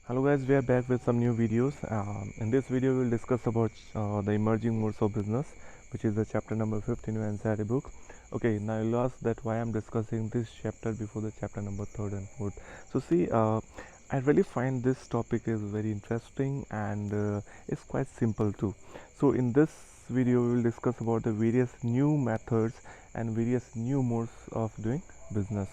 Hello guys, we are back with some new videos. In this video we will discuss about the emerging modes of business, which is the chapter number 15 in your NCERT book. Okay, now you'll ask that why I'm discussing this chapter before the chapter number 3rd and 4th. So see, I really find this topic is very interesting and it's quite simple too. So in this video we will discuss about the various new methods and various new modes of doing business.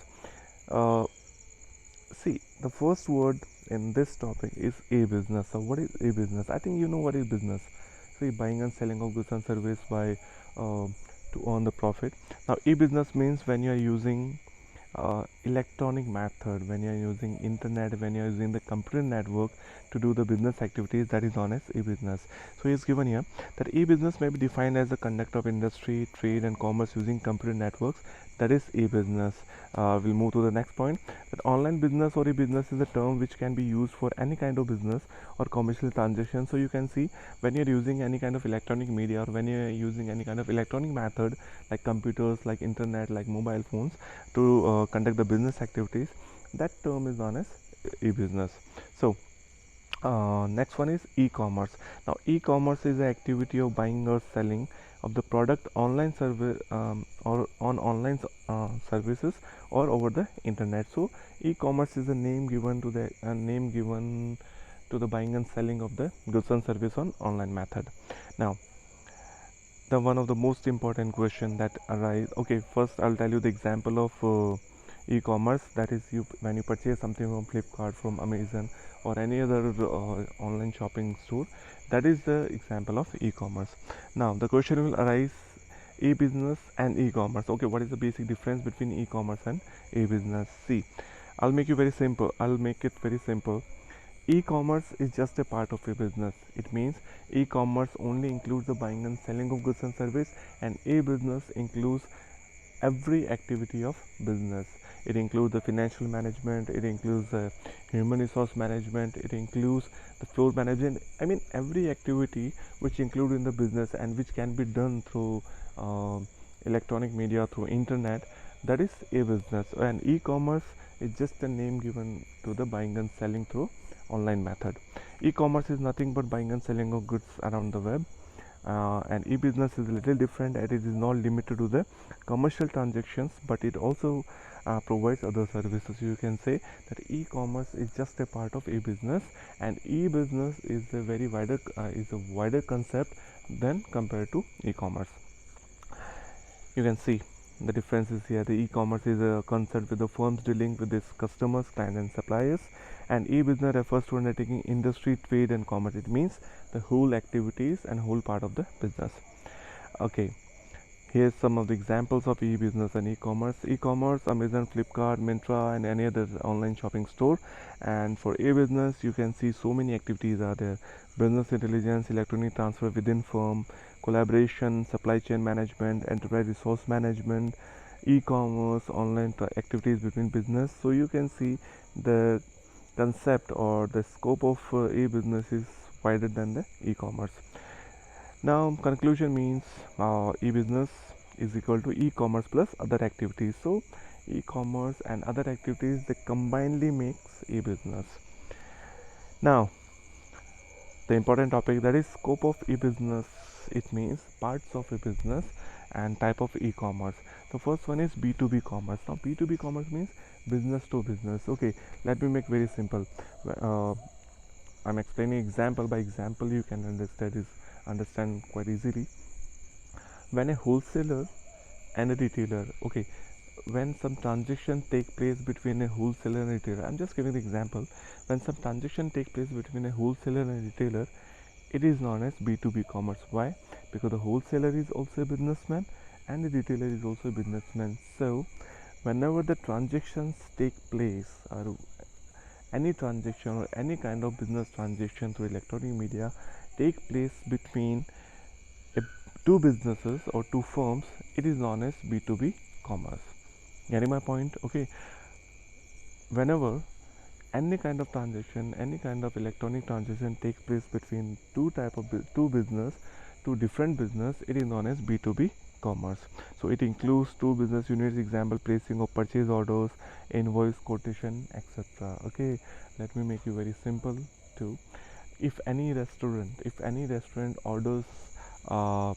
See, the first word in this topic is e-business. So what is e-business? I think you know what is business. See, buying and selling of goods and service by to earn the profit. Now e-business means when you are using electronic method, when you are using internet, when you are using the computer network to do the business activities, that is known as e-business. So it's given here that e-business may be defined as the conduct of industry, trade and commerce using computer networks, that is e-business. We'll move to the next point, that online business or e-business is a term which can be used for any kind of business or commercial transaction. So you can see when you're using any kind of electronic media or when you're using any kind of electronic method like computers, like internet, like mobile phones to conduct the business activities, that term is known as e-business. So next one is e-commerce. Now e-commerce is the activity of buying or selling of the product online service or on online services or over the internet. So e-commerce is a name given to the buying and selling of the goods and service on online method. Now the one of the most important question that arise. Okay, first I'll tell you the example of e-commerce, that is you when you purchase something from Flipkart, from Amazon or any other online shopping store, that is the example of e-commerce. Now the question will arise, e-business and e-commerce. Okay, what is the basic difference between e-commerce and e-business? See, I'll make it very simple. E-commerce is just a part of a business. It means e-commerce only includes the buying and selling of goods and service, and e-business includes every activity of business. It includes the financial management, it includes the human resource management, it includes the floor management. I mean every activity which included in the business and which can be done through electronic media, through internet, that is a business. And e-commerce is just a name given to the buying and selling through online method. E-commerce is nothing but buying and selling of goods around the web. And e-business is a little different, and it is not limited to the commercial transactions, but it also provides other services. You can say that e-commerce is just a part of e-business, and e-business is a wider concept than compared to e-commerce. You can see the differences here. The e-commerce is a concept with the firms dealing with its customers, clients and suppliers, and e-business refers to undertaking industry, trade and commerce. It means the whole activities and whole part of the business. Okay, here's some of the examples of e-business and e-commerce. E-commerce, Amazon, Flipkart, Myntra and any other online shopping store. And for e-business, you can see so many activities are there: business intelligence, electronic transfer within firm, collaboration, supply chain management, enterprise resource management, e-commerce, online activities between business. So you can see the concept or the scope of e-business is wider than the e-commerce. Now conclusion means e-business is equal to e-commerce plus other activities. So e-commerce and other activities, they combinedly makes e-business. Now the important topic, that is scope of e-business. It means parts of a business and type of e-commerce. The first one is B2B commerce. Now B2B commerce means business to business. Okay, let me make very simple. I'm explaining example by example, you can understand quite easily. When a wholesaler and a retailer, okay, when some transaction take place between a wholesaler and retailer, I'm just giving the example. When some transaction take place between a wholesaler and a retailer, it is known as B2B commerce. Why? Because the wholesaler is also a businessman and the retailer is also a businessman. So whenever the transactions take place, or any transaction or any kind of business transaction through electronic media take place between two businesses or two firms, it is known as B2B commerce. Getting my point? Okay, whenever any kind of transaction, any kind of electronic transaction takes place between two different business, it is known as B2B commerce. So it includes two business units, example placing of purchase orders, invoice, quotation, etc. Okay, Let me make you very simple too. If any restaurant orders uh,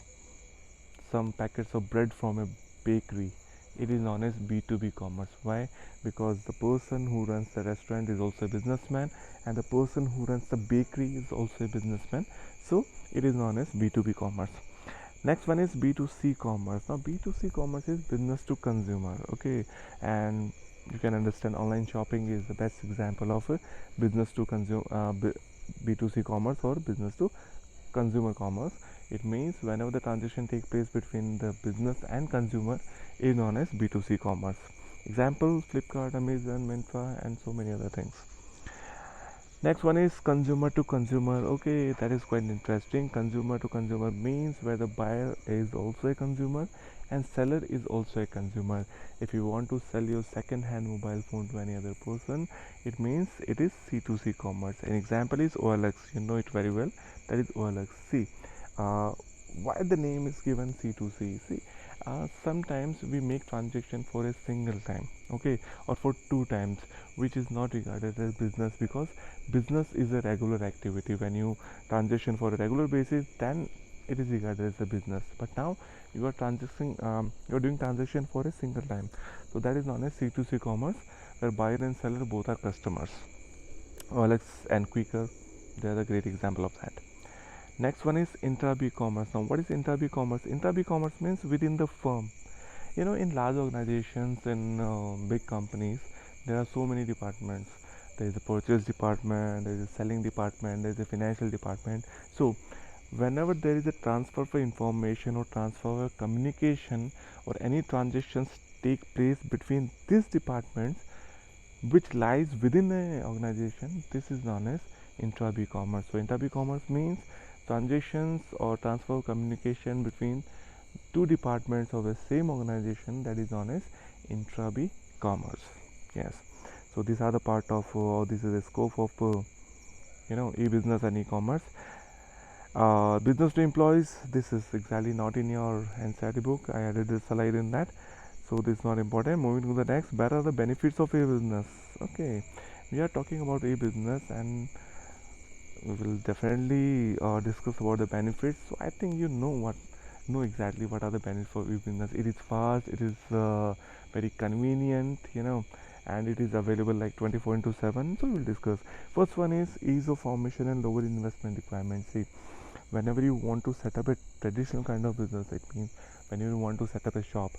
some packets of bread from a bakery, it is known as B2B commerce. Why? Because the person who runs the restaurant is also a businessman, and the person who runs the bakery is also a businessman. So it is known as B2B commerce. Next one is B2C commerce. Now B2C commerce is business to consumer. Okay, and you can understand online shopping is the best example of a business to consumer B2C commerce or business to consumer commerce. It means whenever the transaction takes place between the business and consumer is known as B2C commerce. Example: Flipkart, Amazon, Myntra, and so many other things. Next one is consumer to consumer. Okay, that is quite interesting. Consumer to consumer means where the buyer is also a consumer and seller is also a consumer. If you want to sell your second hand mobile phone to any other person, it means it is C2C commerce. An example is OLX. You know it very well. That is OLX. See, uh, why the name is given C2C? See, sometimes we make transaction for a single time, okay, or for two times, which is not regarded as business, because business is a regular activity. When you transaction for a regular basis, then it is regarded as a business. But now you are you are doing transaction for a single time, so that is known as C2C commerce, where buyer and seller both are customers. OLX and Quicker, they are the great example of that. Next one is intra-B commerce. Now, what is intra-B commerce? Intra-B commerce means within the firm. You know, in large organizations, in big companies, there are so many departments. There is a purchase department, there is a selling department, there is a financial department. So whenever there is a transfer of information or transfer of communication or any transactions take place between these departments which lies within an organization, this is known as intra-B commerce. So intra-B commerce means transactions or transfer of communication between two departments of the same organization, that is known as intra-B commerce. Yes, so these are the part of this is the scope of e-business and e-commerce. Business to employees, this is exactly not in your NCERT book. I added this slide in that, so this is not important. Moving to the next, what are the benefits of e-business? Okay, we are talking about e-business, and we will definitely discuss about the benefits. So I think you know exactly what are the benefits for e-business. It is fast, it is very convenient, and it is available like 24 into 7. So we'll discuss. First one is ease of formation and lower investment requirements. See, whenever you want to set up a traditional kind of business, it means when you want to set up a shop,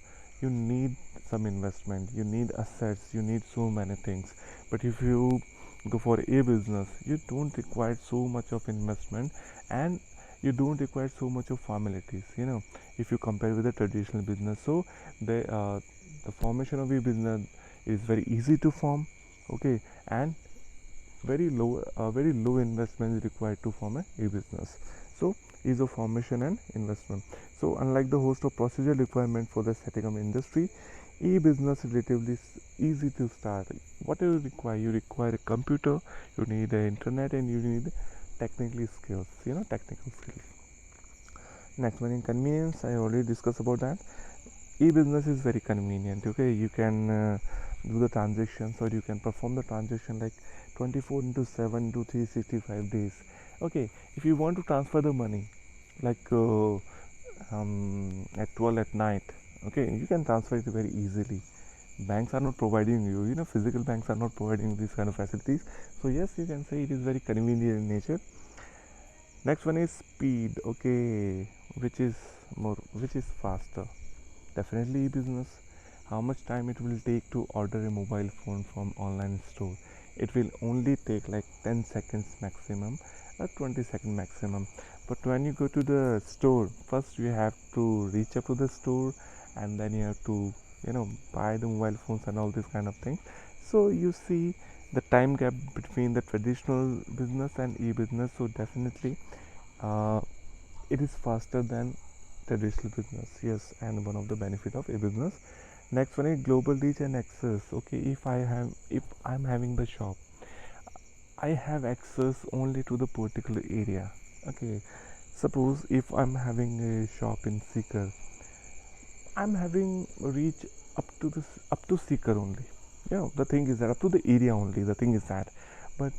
you need some investment, you need assets, you need so many things. But if you go for a business, you don't require so much of investment, and you don't require so much of formalities, if you compare with a traditional business. So the formation of a business is very easy to form, okay, and very low investment is required to form a business. So ease of formation and investment. So unlike the host of procedure requirement for the setting up industry, e-business is relatively easy to start. What do you require? You require a computer, you need the internet, and you need technical skills. Next one, in convenience, I already discussed about that. E-business is very convenient. Okay, you can do the transactions, or you can perform the transaction like 24 into 7 to 365 days. Okay, if you want to transfer the money like at 12 at night, okay, you can transfer it very easily. Banks are not providing you, physical banks are not providing these kind of facilities. So yes, you can say it is very convenient in nature. Next one is speed. Okay, which is faster? Definitely e-business. How much time it will take to order a mobile phone from online store? It will only take like 10 seconds maximum or 20-second maximum. But when you go to the store, first you have to reach up to the store, and then you have to buy the mobile phones and all these kind of things. So you see the time gap between the traditional business and e-business. So definitely uh, it is faster than traditional business. Yes, and one of the benefit of e-business. Next one is global reach and access. Okay, if I'm having the shop, I have access only to the particular area. Okay, suppose if I'm having a shop in Sikar, I'm having reach up to Sikar only. The thing is that up to the area only. The thing is that, But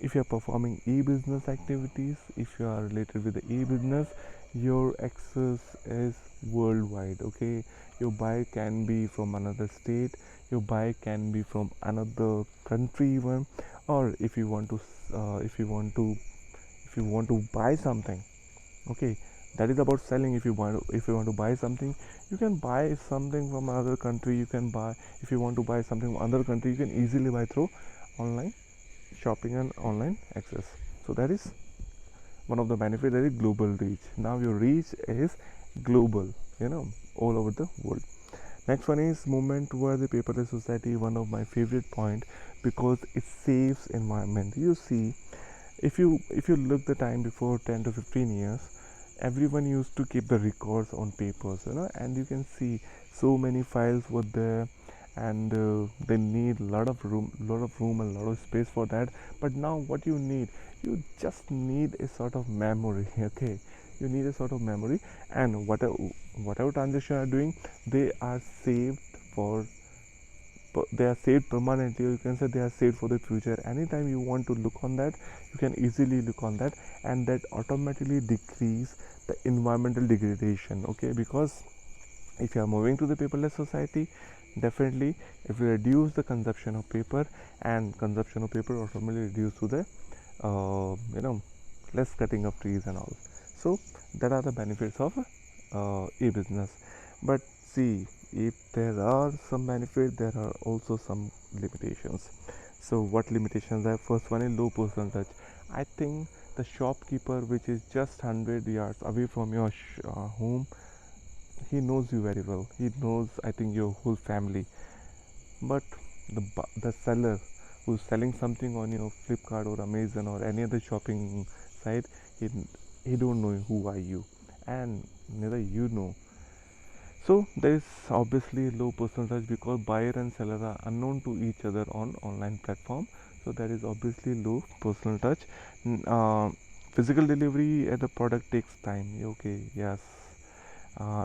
if you are performing e-business activities, if you are related with the e-business, your access is worldwide. Okay, your buyer can be from another state, your buyer can be from another country even, or if you want to buy something. Okay, that is about selling. If you want to buy something, you can buy something from another country. You can buy, if you want to buy something from another country, you can easily buy through online shopping and online access. So that is one of the benefits, that is global reach. Now your reach is global, all over the world. Next one is movement towards the paperless society. One of my favorite point, because it saves environment. You see, if you look the time before 10 to 15 years, everyone used to keep the records on papers, and you can see so many files were there, and they need lot of room and lot of space for that. But now what you just need a sort of memory. Okay, you need a sort of memory, and whatever transaction you are doing, they are saved for they are saved permanently, or you can say they are saved for the future. Anytime you want to look on that, you can easily look on that, and that automatically decrease the environmental degradation. Okay, because if you are moving to the paperless society, definitely if you reduce the consumption of paper, and consumption of paper automatically reduce to the uh, you know less cutting of trees and all. So that are the benefits of e-business. But see, if there are some benefits, there are also some limitations. So what limitations are? First one is low personal touch. I think the shopkeeper which is just 100 yards away from your home, he knows you very well. He knows, I think, your whole family. But the seller who's selling something on your Flipkart or Amazon or any other shopping site, he he don't know who are you, and neither you know. So there is obviously low personal touch, because buyer and seller are unknown to each other on online platform. So there is obviously low personal touch. Physical delivery at the product takes time. Okay, yes.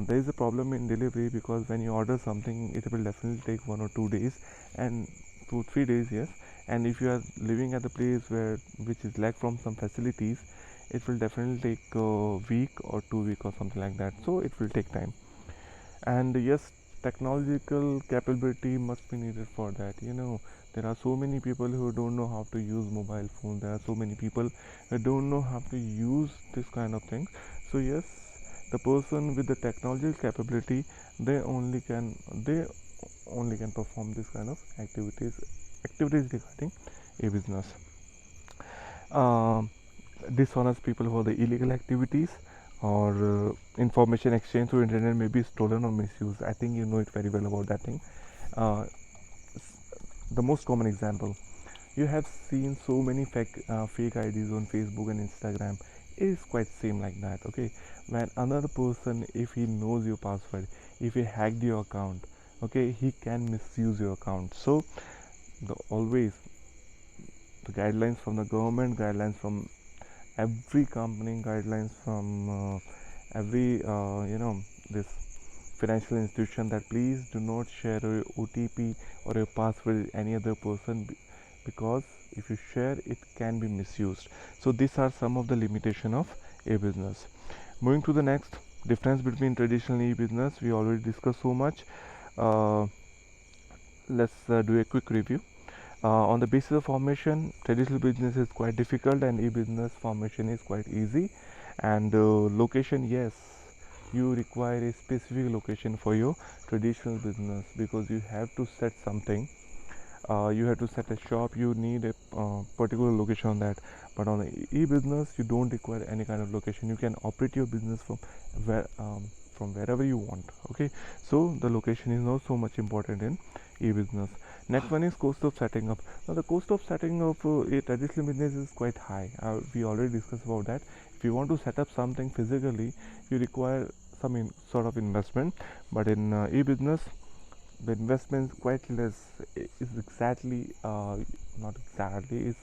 There is a problem in delivery, because when you order something, it will definitely take 1 or 2 days, and 2 3 days, yes. And if you are living at the place which is lack from some facilities, it will definitely take a week or 2 week or something like that. So it will take time. And yes, technological capability must be needed for that. There are so many people who don't know how to use mobile phone. There are so many people who don't know how to use this kind of things. So yes, the person with the technological capability, they only can perform this kind of activities regarding a business. um, Dishonest people for the illegal activities, or information exchange through internet may be stolen or misused. I think you know it very well about that thing. uh, the most common example, you have seen so many fake IDs on Facebook and Instagram. It is quite same like that. Okay, when another person, if he knows your password, if he hacked your account, okay, he can misuse your account. So always the guidelines from the government, guidelines from every company, guidelines from every this financial institution, that please do not share your OTP or your password with any other person, because if you share, it can be misused. So these are some of the limitation of a business. Moving to the next, difference between traditional e-business, we already discussed so much. uh, let's do a quick review. On the basis of formation, traditional business is quite difficult, and e-business formation is quite easy. And location, yes, you require a specific location for your traditional business, because you have to set something. You have to set a shop, you need a particular location on that. But on the e-business, you don't require any kind of location. You can operate your business from wherever you want. Okay, so the location is not so much important in e-business. Next one is cost of setting up. Now the cost of setting up a traditional business is quite high. We already discussed about that. If you want to set up something physically, you require some sort of investment. But in e-business, the investment is quite less. It's exactly not exactly, it's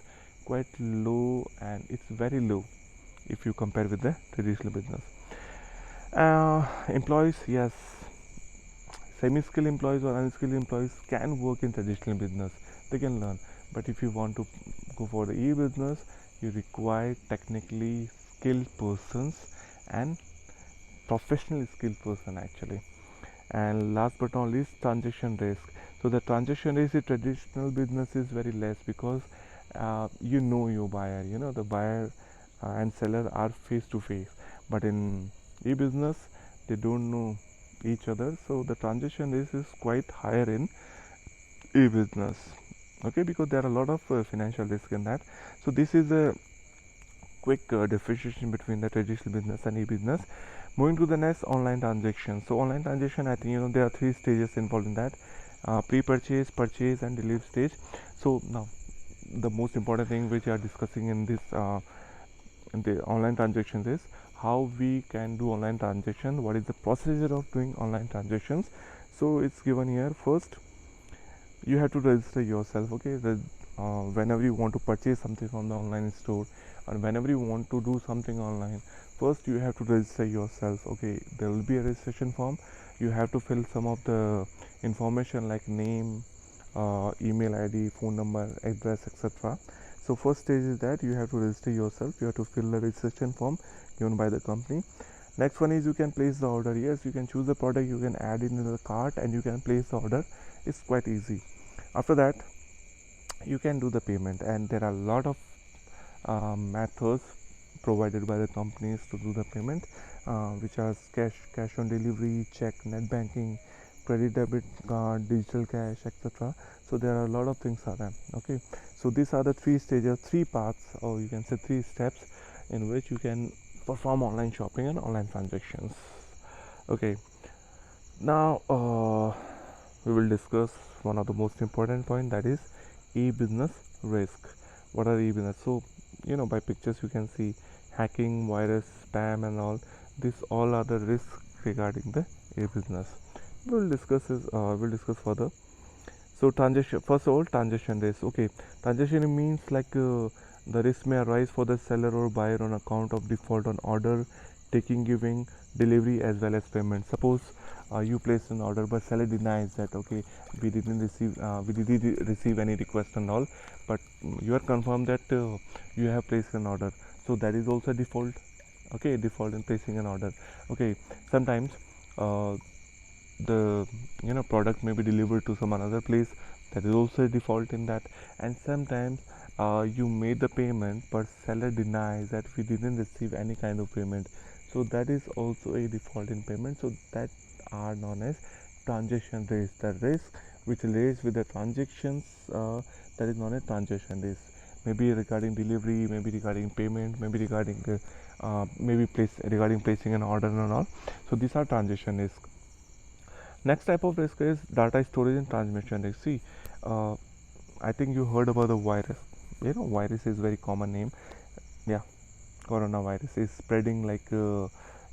quite low, and it's very low if you compare with the traditional business. Employees, yes, semi-skilled employees or unskilled employees can work in traditional business. They can learn. But if you want to go for the e-business, you require technically skilled persons and professionally skilled person actually. And last but not least, transaction risk. So the transaction risk in traditional business is very less because you know your buyer, you know the buyer and seller are face to face. But in e-business, they don't know each other, so the transaction risk is quite higher in e-business. Okay, because there are a lot of financial risk in that. So this is a quick differentiation between the traditional business and e-business. Moving to the next, online transaction. So online transaction, I think there are 3 stages involved in that: pre-purchase, purchase, and delivery stage. So now the most important thing which we are discussing in this in the online transactions is how we can do online transaction. What is the procedure of doing online transactions? So it's given here. First, you have to register yourself. Okay, whenever you want to purchase something from the online store, or whenever you want to do something online, first you have to register yourself. Okay, there will be a registration form. You have to fill some of the information like name, email ID, phone number, address, etc. So first stage is that you have to register yourself. You have to fill the registration form given by the company. Next one is you can place the order. Yes, you can choose the product, you can add it into the cart, and you can place the order. It's quite easy. After that, you can do the payment, and there are a lot of methods provided by the companies to do the payment, which are cash on delivery, check, net banking, credit debit card, digital cash, etc. So there are a lot of things are there. Okay, so these are the 3 stages, 3 paths, or you can say 3 steps in which you can perform online shopping and online transactions. Okay, now we will discuss one of the most important point, that is e-business risk. What are e-business? So by pictures you can see hacking, virus, spam, and all. These all are the risks regarding the e-business. We'll discuss further. So transaction, first of all, transaction risk. Okay, transaction means like the risk may arise for the seller or buyer on account of default on order, taking, giving, delivery, as well as payment. Suppose you place an order but seller denies that okay, we didn't receive any request and all, but you are confirmed that you have placed an order, so that is also default. Okay, default in placing an order. Okay, sometimes the product may be delivered to some another place, that is also a default in that. And sometimes you made the payment but seller denies that we didn't receive any kind of payment, so that is also a default in payment. So that are known as transaction risk, the risk which relates with the transactions, that is known as transaction risk. Maybe regarding delivery, maybe regarding payment, maybe regarding regarding placing an order and all. So these are transaction risk. Next type of risk is data storage and transmission risk. See, I think you heard about the virus. Virus is very common name. Yeah, coronavirus is spreading like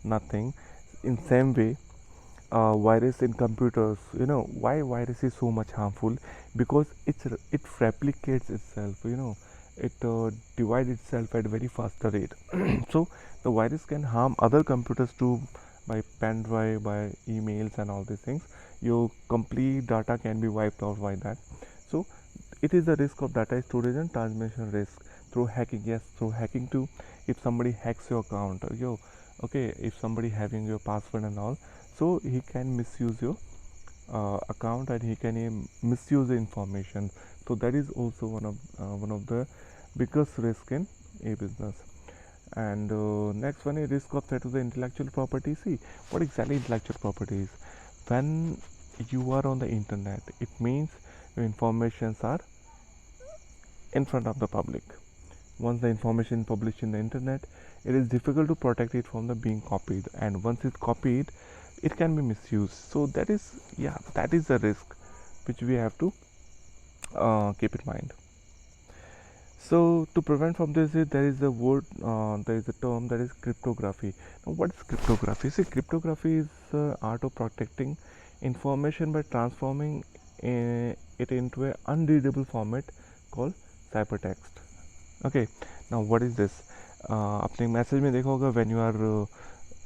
nothing. In same way, virus in computers. Why virus is so much harmful? Because it replicates itself. It divides itself at very faster rate. So the virus can harm other computers too, by pen drive, by emails, and all these things. Your complete data can be wiped out by that. So it is the risk of data storage and transmission risk through hacking. Yes, through hacking too. If somebody hacks your account, okay, if somebody having your password and all, so he can misuse your account, and he can misuse the information. So that is also one of the biggest risk in a business. And next one is risk of threat to the intellectual property. See, what exactly intellectual property is? When you are on the internet, it means your informations are in front of the public. Once the information is published in the internet, it is difficult to protect it from the being copied, and once it's copied, it can be misused. So that is the risk which we have to keep in mind. So to prevent from this, there is a term, that is cryptography. Now, what is cryptography? See, cryptography is the art of protecting information by transforming it into an unreadable format called ciphertext. Okay, now what is this? अपने message में देखा होगा, when you are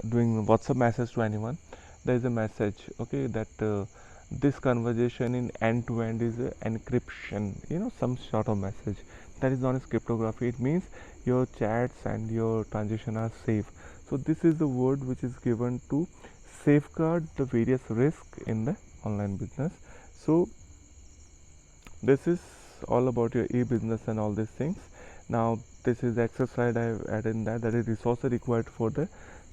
doing WhatsApp message to anyone, there is a message, okay, that this conversation in end to end is encryption, some sort of message. That is known as cryptography. It means your chats and your transaction are safe. So this is the word which is given to safeguard the various risks in the online business. So this is all about your e-business and all these things. Now this is the exercise I have added in that is resources required for the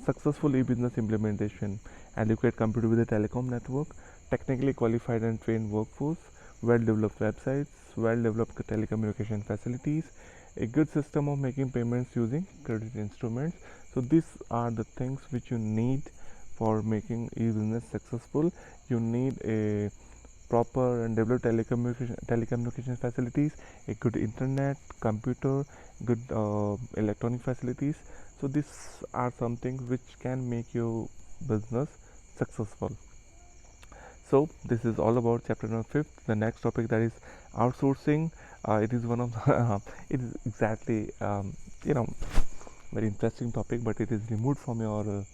successful e-business implementation: adequate computer with a telecom network, technically qualified and trained workforce, well developed websites, well developed telecommunication facilities, a good system of making payments using credit instruments. So these are the things which you need for making e-business successful. You need a proper and developed telecommunication facilities, a good internet, computer, good electronic facilities. So these are some things which can make your business successful. So this is all about chapter number 5. The next topic, that is outsourcing. It is one of the it is exactly very interesting topic, but it is removed from your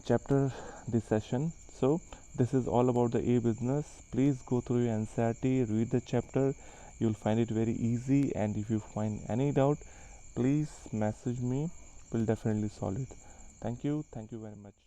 chapter this session. So this is all about the e-business. Please go through your NCERT, read the chapter. You'll find it very easy, and if you find any doubt, please message me. We'll definitely solve it. Thank you very much.